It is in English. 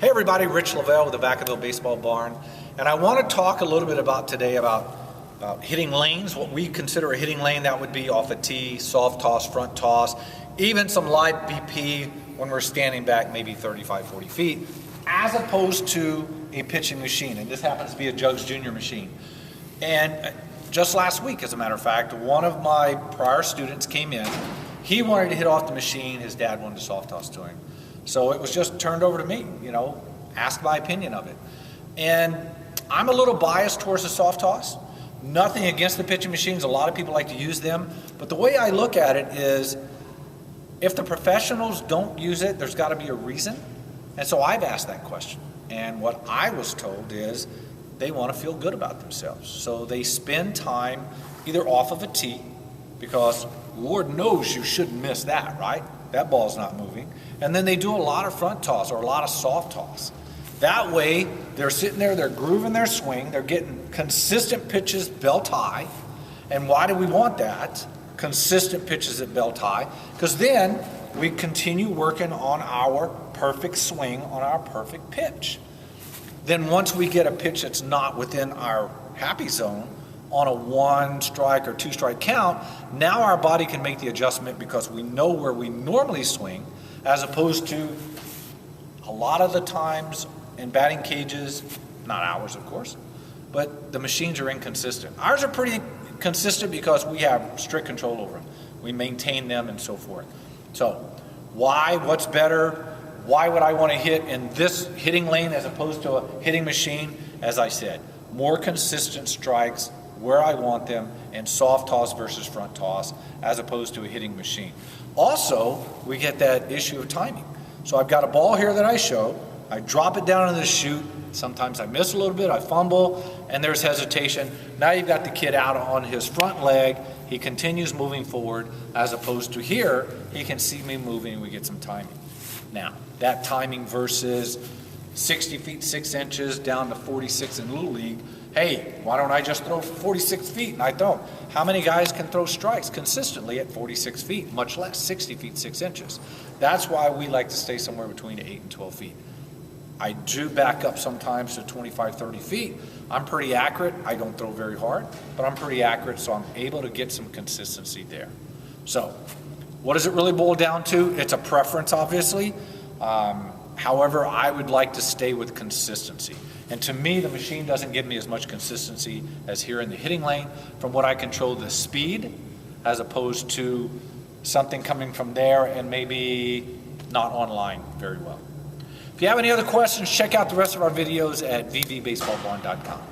Hey everybody, Rich Lovell with the Vacaville Baseball Barn, and I want to talk a little bit today about hitting lanes, what we consider a hitting lane. That would be off a tee, soft toss, front toss, even some live BP when we're standing back maybe 35, 40 feet, as opposed to a pitching machine. And this happens to be a Jugs Jr. machine. And just last week, as a matter of fact, one of my prior students came in. He wanted to hit off the machine. His dad wanted to soft toss to him. So it was just turned over to me, asked my opinion of it. And I'm a little biased towards the soft toss. Nothing against the pitching machines. A lot of people like to use them. But the way I look at it is, if the professionals don't use it, there's got to be a reason. And so I've asked that question. And what I was told is they want to feel good about themselves. So they spend time either off of a tee, because Lord knows you shouldn't miss that, right? That ball's not moving. And then they do a lot of front toss or a lot of soft toss. That way, they're sitting there, they're grooving their swing, they're getting consistent pitches belt high. And why do we want that? Consistent pitches at belt high. Because then we continue working on our perfect swing, on our perfect pitch. Then once we get a pitch that's not within our happy zone, on a 1 strike or 2 strike count, now our body can make the adjustment because we know where we normally swing, as opposed to a lot of the times in batting cages, not ours of course, but the machines are inconsistent. Ours are pretty consistent because we have strict control over them. We maintain them and so forth. So why, what's better? Why would I want to hit in this hitting lane as opposed to a hitting machine? As I said, more consistent strikes where I want them, and soft toss versus front toss, as opposed to a hitting machine. Also, we get that issue of timing. So I've got a ball here that I show, I drop it down in the chute, sometimes I miss a little bit, I fumble, and there's hesitation. Now you've got the kid out on his front leg, he continues moving forward, as opposed to here, he can see me moving and we get some timing. Now, that timing versus 60 feet 6 inches down to 46 in Little League, hey, why don't I just throw 46 feet? And I don't. How many guys can throw strikes consistently at 46 feet, much less 60 feet 6 inches? That's why we like to stay somewhere between 8 and 12 feet. I do back up sometimes to 25, 30 feet. I'm pretty accurate. I don't throw very hard, but I'm pretty accurate, so I'm able to get some consistency there. So what does it really boil down to? It's a preference, obviously. However, I would like to stay with consistency. And to me, the machine doesn't give me as much consistency as here in the hitting lane, from what I control the speed, as opposed to something coming from there and maybe not online very well. If you have any other questions, check out the rest of our videos at vvbaseballbarn.com.